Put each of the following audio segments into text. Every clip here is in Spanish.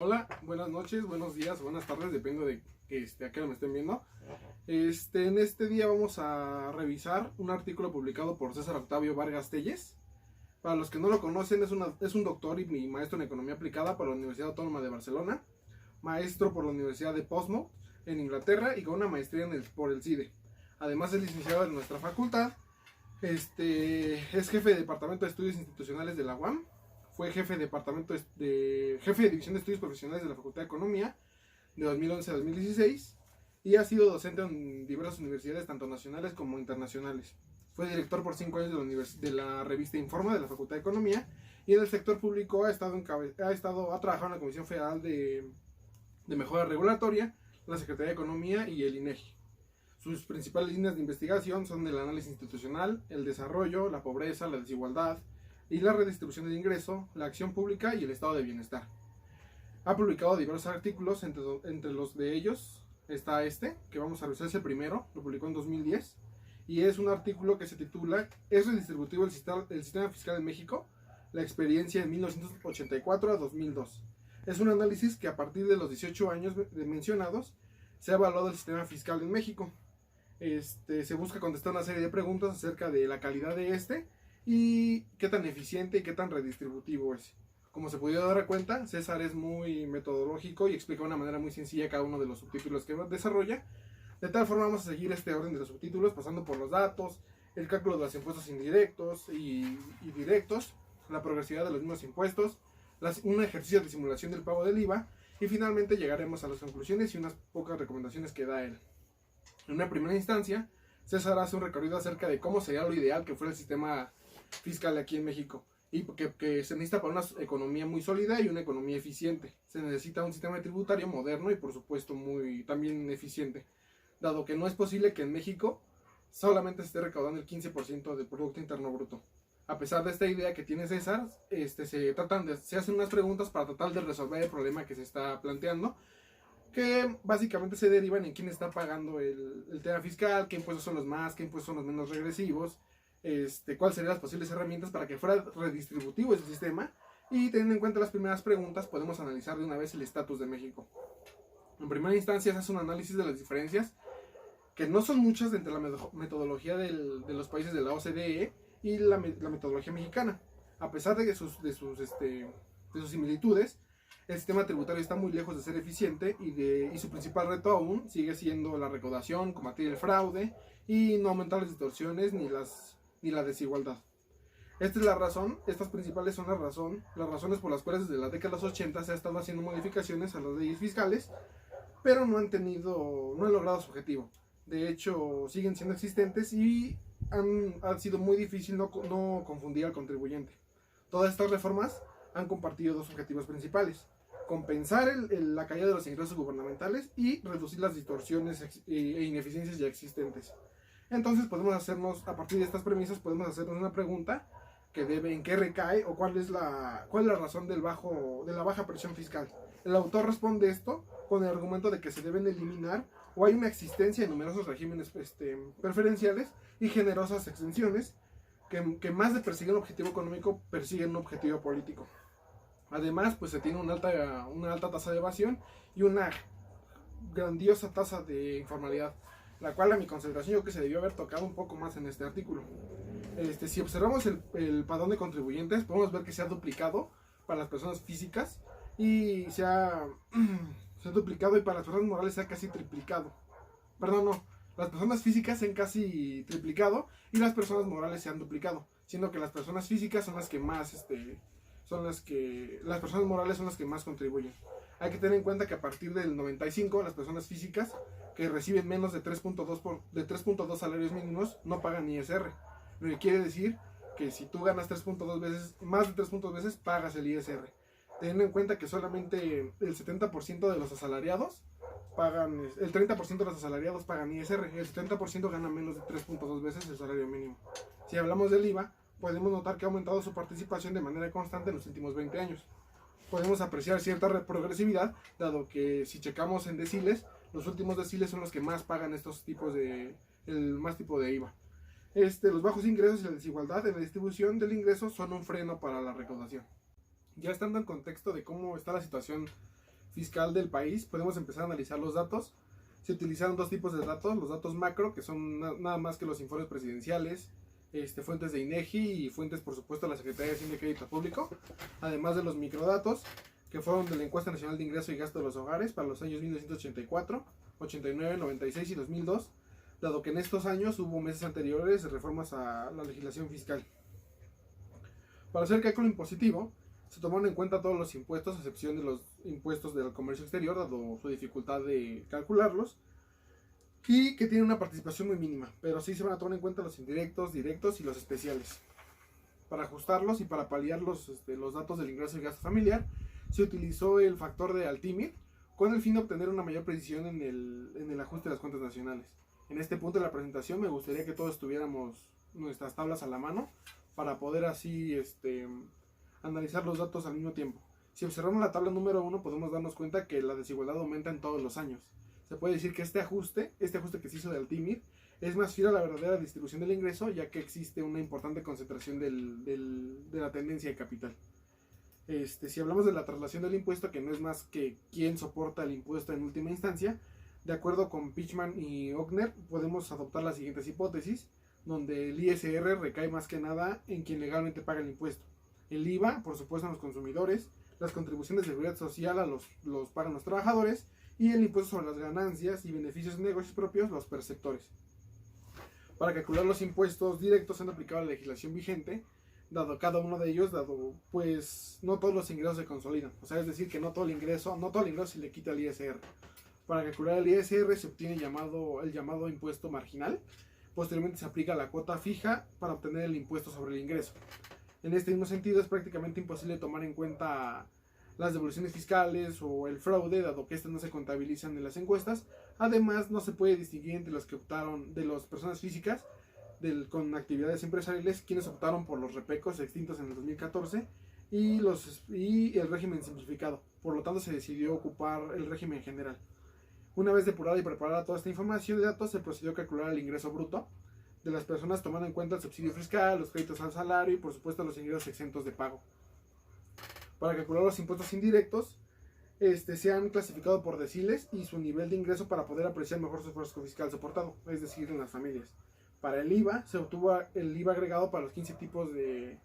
Hola, buenas noches, buenos días, buenas tardes, depende de a qué hora me estén viendo. En este día vamos a revisar un artículo publicado por César Octavio Vargas Telles. Para los que no lo conocen, es un doctor y maestro en Economía Aplicada por la Universidad Autónoma de Barcelona, maestro por la Universidad de Portsmouth en Inglaterra y con una maestría por el CIDE. Además es licenciado en nuestra facultad. Es jefe de Departamento de Estudios Institucionales de la UAM. Fue jefe de División de Estudios Profesionales de la Facultad de Economía de 2011 a 2016 y ha sido docente en diversas universidades, tanto nacionales como internacionales. Fue director por 5 años de la revista Informa de la Facultad de Economía y en el sector público ha trabajado en la Comisión Federal de Mejora Regulatoria, la Secretaría de Economía y el INEGI. Sus principales líneas de investigación son el análisis institucional, el desarrollo, la pobreza, la desigualdad y la redistribución del ingreso, la acción pública y el estado de bienestar. Ha publicado diversos artículos, entre los de ellos está que vamos a revisar, es el primero, lo publicó en 2010, y es un artículo que se titula ¿Es redistributivo el sistema fiscal en México? La experiencia de 1984 a 2002. Es un análisis que a partir de los 18 años mencionados se ha evaluado el sistema fiscal en México. Se busca contestar una serie de preguntas acerca de la calidad de y qué tan eficiente y qué tan redistributivo es. Como se puede dar cuenta, César es muy metodológico y explica de una manera muy sencilla cada uno de los subtítulos que desarrolla. De tal forma vamos a seguir este orden de los subtítulos, pasando por los datos, el cálculo de los impuestos indirectos y directos, la progresividad de los mismos impuestos, un ejercicio de simulación del pago del IVA, y finalmente llegaremos a las conclusiones y unas pocas recomendaciones que da él. En una primera instancia, César hace un recorrido acerca de cómo sería lo ideal que fuera el sistema fiscal aquí en México, y que se necesita para una economía muy sólida y una economía eficiente. Se necesita un sistema tributario moderno y por supuesto también eficiente, dado que no es posible que en México solamente se esté recaudando el 15% del Producto Interno Bruto. A pesar de esta idea que tiene César, se hacen unas preguntas para tratar de resolver el problema que se está planteando, que básicamente se derivan en quién está pagando el tema fiscal, qué impuestos son los más, qué impuestos son los menos regresivos, cuáles serían las posibles herramientas para que fuera redistributivo ese sistema, y teniendo en cuenta las primeras preguntas podemos analizar de una vez el estatus de México. En primera instancia se hace un análisis de las diferencias, que no son muchas entre la metodología de los países de la OCDE y la metodología mexicana. A pesar de sus similitudes, el sistema tributario está muy lejos de ser eficiente y su principal reto aún sigue siendo la recaudación, combatir el fraude y no aumentar las distorsiones ni la desigualdad. Esta es la razón, estas principales son las razones por las cuales desde la década de los 80 se ha estado haciendo modificaciones a las leyes fiscales, pero no han logrado su objetivo. De hecho, siguen siendo existentes y ha sido muy difícil no confundir al contribuyente. Todas estas reformas han compartido dos objetivos principales: compensar la caída de los ingresos gubernamentales y reducir las distorsiones e ineficiencias ya existentes. Entonces a partir de estas premisas podemos hacernos una pregunta en qué recae o cuál es la razón de la baja presión fiscal. El autor responde esto con el argumento de que se deben eliminar o hay una existencia de numerosos regímenes preferenciales y generosas exenciones que más de perseguir un objetivo económico persiguen un objetivo político. Además, pues se tiene una alta tasa de evasión y una grandiosa tasa de informalidad, la cual a mi consideración yo creo que se debió haber tocado un poco más en este artículo. Si observamos el padrón de contribuyentes, podemos ver que se ha duplicado para las personas físicas y se ha duplicado, y para las personas morales se ha casi triplicado. Perdón, no, las personas físicas se han casi triplicado y las personas morales se han duplicado, siendo que las personas físicas son las que más las personas morales son las que más contribuyen. Hay que tener en cuenta que a partir del 95 las personas físicas que reciben menos de 3.2 salarios mínimos no pagan ISR, lo que quiere decir que si tú ganas más de 3.2 veces pagas el ISR, teniendo en cuenta que solamente el 70% de los asalariados el 30% de los asalariados pagan ISR, y el 70% gana menos de 3.2 veces el salario mínimo. Si hablamos del IVA, podemos notar que ha aumentado su participación de manera constante en los últimos 20 años. Podemos apreciar cierta progresividad, dado que si checamos en deciles, los últimos deciles son los que más pagan el más tipo de IVA. Los bajos ingresos y la desigualdad en la distribución del ingreso son un freno para la recaudación. Ya estando en contexto de cómo está la situación fiscal del país, podemos empezar a analizar los datos. Se utilizaron dos tipos de datos: los datos macro, que son nada más que los informes presidenciales, fuentes de INEGI y fuentes, por supuesto, de la Secretaría de Hacienda y Crédito Público, además de los microdatos, que fueron de la Encuesta Nacional de Ingreso y Gasto de los Hogares para los años 1984, 89, 96 y 2002, dado que en estos años hubo meses anteriores de reformas a la legislación fiscal. Para hacer el cálculo impositivo, se tomaron en cuenta todos los impuestos, a excepción de los impuestos del comercio exterior, dado su dificultad de calcularlos, y que tienen una participación muy mínima, pero sí se van a tomar en cuenta los indirectos, directos y los especiales. Para ajustarlos y para paliar los datos del ingreso y gasto familiar, se utilizó el factor de Altimir con el fin de obtener una mayor precisión en el ajuste de las cuentas nacionales. En este punto de la presentación me gustaría que todos tuviéramos nuestras tablas a la mano para poder así analizar los datos al mismo tiempo. Si observamos la tabla número 1, podemos darnos cuenta que la desigualdad aumenta en todos los años. Se puede decir que este ajuste que se hizo de Altimir es más fiel a la verdadera distribución del ingreso, ya que existe una importante concentración de la tendencia de capital. Si hablamos de la traslación del impuesto, que no es más que quién soporta el impuesto en última instancia, de acuerdo con Pichman y Ogner, podemos adoptar las siguientes hipótesis, donde el ISR recae más que nada en quien legalmente paga el impuesto. El IVA, por supuesto, a los consumidores, las contribuciones de seguridad social los pagan los trabajadores, y el impuesto sobre las ganancias y beneficios de negocios propios, los perceptores. Para calcular los impuestos directos se han aplicado la legislación vigente, dado cada uno de ellos, pues no todos los ingresos se consolidan, o sea, es decir, que no todo el ingreso se le quita el ISR. Para calcular el ISR se obtiene el llamado impuesto marginal. Posteriormente se aplica la cuota fija para obtener el impuesto sobre el ingreso. En este mismo sentido, es prácticamente imposible tomar en cuenta las devoluciones fiscales o el fraude, dado que estas no se contabilizan en las encuestas. Además, no se puede distinguir entre los que optaron de las personas físicas con actividades empresariales, quienes optaron por los repecos extintos en el 2014 y el régimen simplificado. Por lo tanto, se decidió ocupar el régimen general. Una vez depurada y preparada toda esta información de datos, se procedió a calcular el ingreso bruto de las personas, tomando en cuenta el subsidio fiscal, los créditos al salario y, por supuesto, los ingresos exentos de pago. Para calcular los impuestos indirectos, se han clasificado por deciles y su nivel de ingreso para poder apreciar mejor su esfuerzo fiscal soportado, es decir, en las familias. Para el IVA, se obtuvo el IVA agregado para los 15 tipos de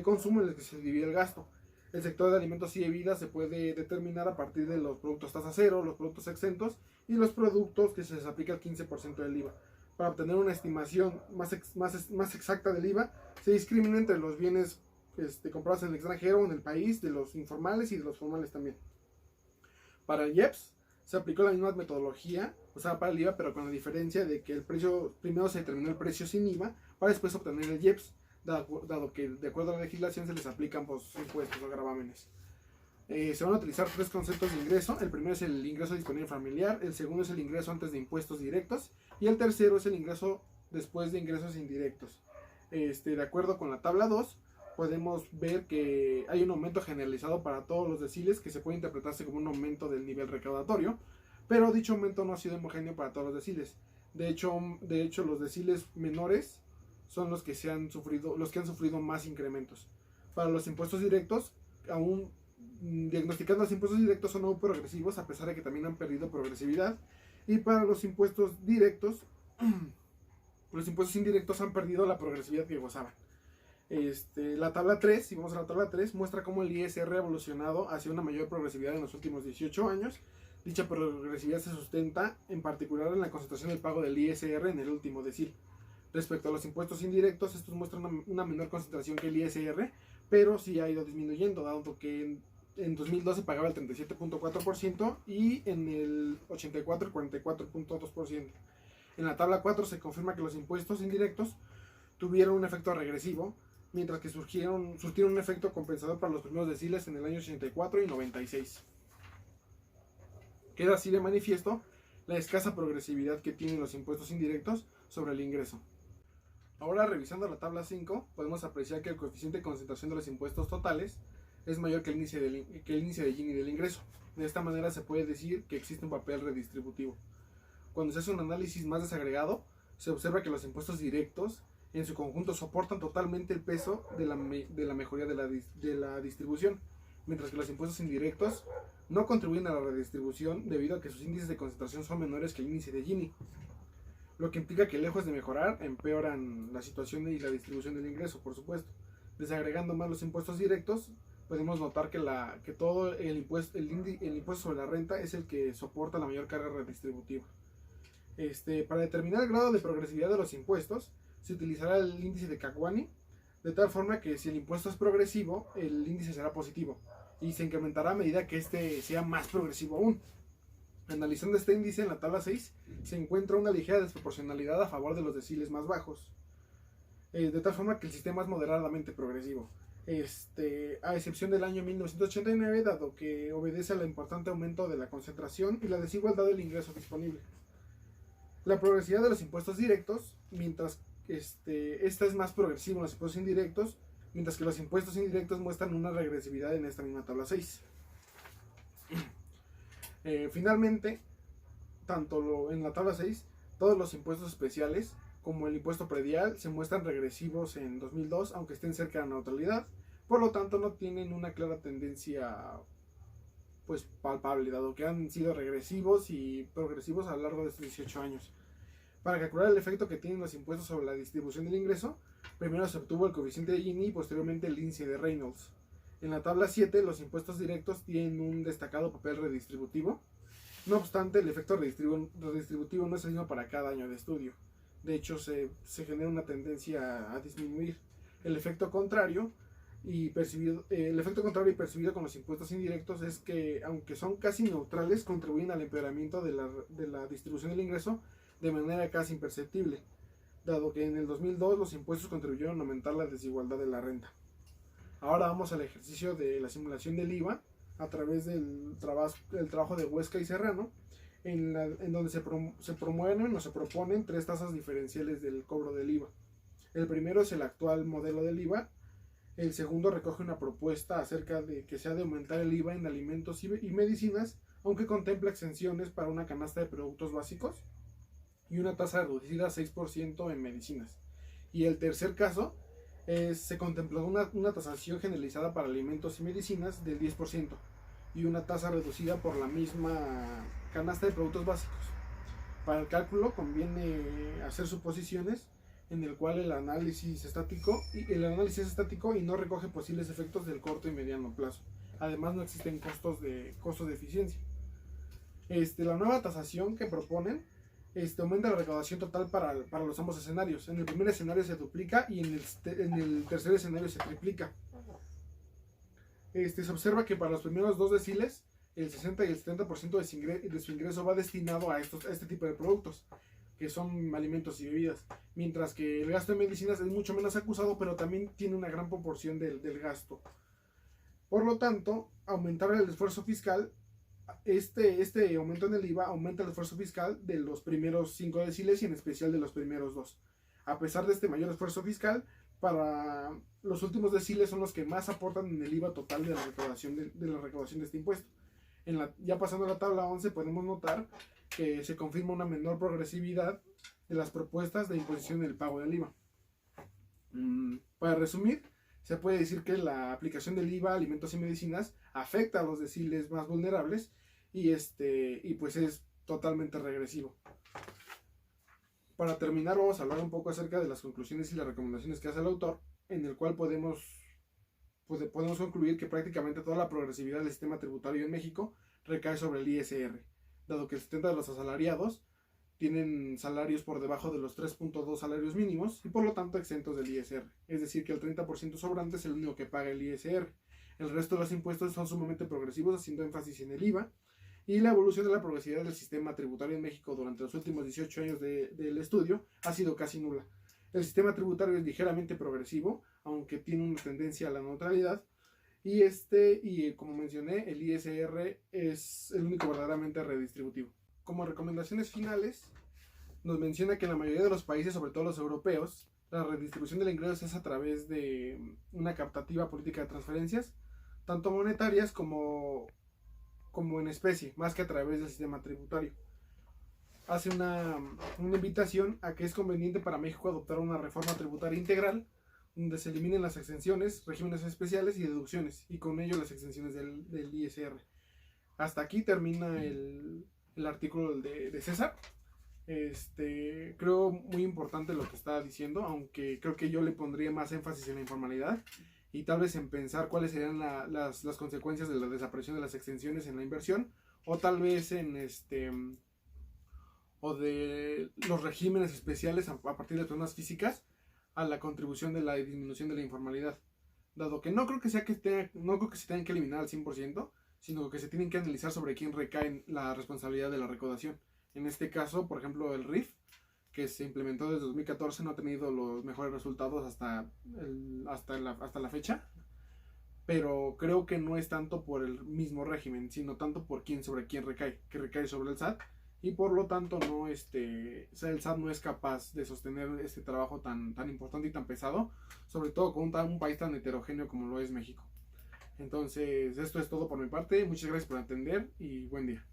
consumo en los que se divide el gasto. El sector de alimentos y bebidas se puede determinar a partir de los productos tasa cero, los productos exentos y los productos que se les aplica el 15% del IVA. Para obtener una estimación más exacta del IVA, se discrimina entre los bienes comprados en el extranjero o en el país, de los informales y de los formales también. Para el IEPS se aplicó la misma metodología, o sea, para el IVA, pero con la diferencia de que primero se determinó el precio sin IVA para después obtener el IEPS, dado que de acuerdo a la legislación se les aplican impuestos o gravámenes. Se van a utilizar tres conceptos de ingreso. El primero es el ingreso disponible familiar, el segundo es el ingreso antes de impuestos directos y el tercero es el ingreso después de ingresos indirectos. De acuerdo con la tabla 2, podemos ver que hay un aumento generalizado para todos los deciles, que se puede interpretarse como un aumento del nivel recaudatorio, pero dicho aumento no ha sido homogéneo para todos los deciles. De hecho, los deciles menores son los que han sufrido más incrementos. Para los impuestos directos, aún diagnosticando los impuestos directos, son aún progresivos, a pesar de que también han perdido progresividad. Y para los impuestos directos, los impuestos indirectos han perdido la progresividad que gozaban. La tabla 3, si vamos a la tabla 3, muestra cómo el ISR ha evolucionado hacia una mayor progresividad en los últimos 18 años. Dicha progresividad se sustenta en particular en la concentración del pago del ISR en el último decil. Respecto a los impuestos indirectos, estos muestran una menor concentración que el ISR, pero sí ha ido disminuyendo, dado que en 2012 pagaba el 37.4% y en el 84 el 44.2%. En la tabla 4 se confirma que los impuestos indirectos tuvieron un efecto regresivo, mientras que surtieron un efecto compensador para los primeros deciles en el año 84 y 96. Queda así de manifiesto la escasa progresividad que tienen los impuestos indirectos sobre el ingreso. Ahora, revisando la tabla 5, podemos apreciar que el coeficiente de concentración de los impuestos totales es mayor que el índice de Gini del ingreso. De esta manera se puede decir que existe un papel redistributivo. Cuando se hace un análisis más desagregado, se observa que los impuestos directos en su conjunto soportan totalmente el peso de la mejoría de la distribución, mientras que los impuestos indirectos no contribuyen a la redistribución debido a que sus índices de concentración son menores que el índice de Gini, lo que implica que lejos de mejorar, empeoran la situación y la distribución del ingreso, por supuesto. Desagregando más los impuestos directos, podemos notar que todo el impuesto sobre la renta es el que soporta la mayor carga redistributiva. Para determinar el grado de progresividad de los impuestos, se utilizará el índice de Kakwani, de tal forma que si el impuesto es progresivo, el índice será positivo, y se incrementará a medida que este sea más progresivo aún. Analizando este índice en la tabla 6, se encuentra una ligera desproporcionalidad a favor de los deciles más bajos, de tal forma que el sistema es moderadamente progresivo, a excepción del año 1989, dado que obedece al importante aumento de la concentración y la desigualdad del ingreso disponible. La progresividad de los impuestos directos, mientras esta es más progresiva en los impuestos indirectos, mientras que los impuestos indirectos muestran una regresividad en esta misma tabla 6. Finalmente, tanto en la tabla 6, todos los impuestos especiales, como el impuesto predial, se muestran regresivos en 2002, aunque estén cerca de la neutralidad. Por lo tanto, no tienen una clara tendencia pues palpable, dado que han sido regresivos y progresivos a lo largo de estos 18 años. Para calcular el efecto que tienen los impuestos sobre la distribución del ingreso, primero se obtuvo el coeficiente de Gini y posteriormente el índice de Reynolds. En la tabla 7, los impuestos directos tienen un destacado papel redistributivo. No obstante, el efecto redistributivo no es el mismo para cada año de estudio. De hecho, se genera una tendencia a disminuir. El efecto contrario y percibido con los impuestos indirectos es que, aunque son casi neutrales, contribuyen al empeoramiento de la distribución del ingreso de manera casi imperceptible, dado que en el 2002 los impuestos contribuyeron a aumentar la desigualdad de la renta. Ahora vamos al ejercicio de la simulación del IVA a través del trabajo de Huesca y Serrano, en donde se promueven o se proponen tres tasas diferenciales del cobro del IVA. El primero es el actual modelo del IVA. El segundo recoge una propuesta acerca de que se ha de aumentar el IVA en alimentos y medicinas, aunque contempla exenciones para una canasta de productos básicos y una tasa reducida a 6% en medicinas. Y el tercer caso se contempló una tasación generalizada para alimentos y medicinas del 10% y una tasa reducida por la misma canasta de productos básicos. Para el cálculo conviene hacer suposiciones en el cual el análisis es estático y no recoge posibles efectos del corto y mediano plazo. Además, no existen costos de eficiencia. La nueva tasación que proponen aumenta la recaudación total para los ambos escenarios. En el primer escenario se duplica y en el tercer escenario se triplica. Se observa que para los primeros dos deciles, el 60 y el 70% de su ingreso va destinado a este tipo de productos, que son alimentos y bebidas, mientras que el gasto de medicinas es mucho menos acusado, pero también tiene una gran proporción del gasto. Por lo tanto, aumentar el esfuerzo fiscal, este aumento en el IVA aumenta el esfuerzo fiscal de los primeros 5 deciles y en especial de los primeros 2. A pesar de este mayor esfuerzo fiscal, para los últimos deciles son los que más aportan en el IVA total de la recaudación de este impuesto. Ya pasando a la tabla 11 podemos notar que se confirma una menor progresividad de las propuestas de imposición del pago del IVA. Para resumir, se puede decir que la aplicación del IVA a alimentos y medicinas afecta a los deciles más vulnerables y pues es totalmente regresivo. Para terminar, vamos a hablar un poco acerca de las conclusiones y las recomendaciones que hace el autor, en el cual podemos concluir que prácticamente toda la progresividad del sistema tributario en México recae sobre el ISR, dado que el 70% de los asalariados tienen salarios por debajo de los 3.2 salarios mínimos y por lo tanto exentos del ISR. Es decir, que el 30% sobrante es el único que paga el ISR. El resto de los impuestos son sumamente progresivos, haciendo énfasis en el IVA. Y la evolución de la progresividad del sistema tributario en México durante los últimos 18 años del estudio ha sido casi nula. El sistema tributario es ligeramente progresivo, aunque tiene una tendencia a la neutralidad. Y como mencioné, el ISR es el único verdaderamente redistributivo. Como recomendaciones finales, nos menciona que en la mayoría de los países, sobre todo los europeos, la redistribución del ingreso es a través de una captativa política de transferencias, tanto monetarias como en especie, más que a través del sistema tributario. Hace una invitación a que es conveniente para México adoptar una reforma tributaria integral, donde se eliminen las exenciones, regímenes especiales y deducciones, y con ello las exenciones del ISR. Hasta aquí termina el artículo de César. Creo muy importante lo que está diciendo, aunque creo que yo le pondría más énfasis en la informalidad y tal vez en pensar cuáles serían las consecuencias de la desaparición de las exenciones en la inversión, o tal vez o de los regímenes especiales a partir de personas físicas a la contribución de la disminución de la informalidad, dado que no creo que no creo que se tengan que eliminar al 100%, sino que se tienen que analizar sobre quién recae la responsabilidad de la recaudación. En este caso, por ejemplo, el RIF, que se implementó desde 2014, no ha tenido los mejores resultados hasta la fecha, pero creo que no es tanto por el mismo régimen, sino tanto por sobre quién recae, que recae sobre el SAT, y por lo tanto no el SAT no es capaz de sostener este trabajo tan importante y tan pesado, sobre todo con un país tan heterogéneo como lo es México. Entonces, esto es todo por mi parte. Muchas gracias por atender y buen día.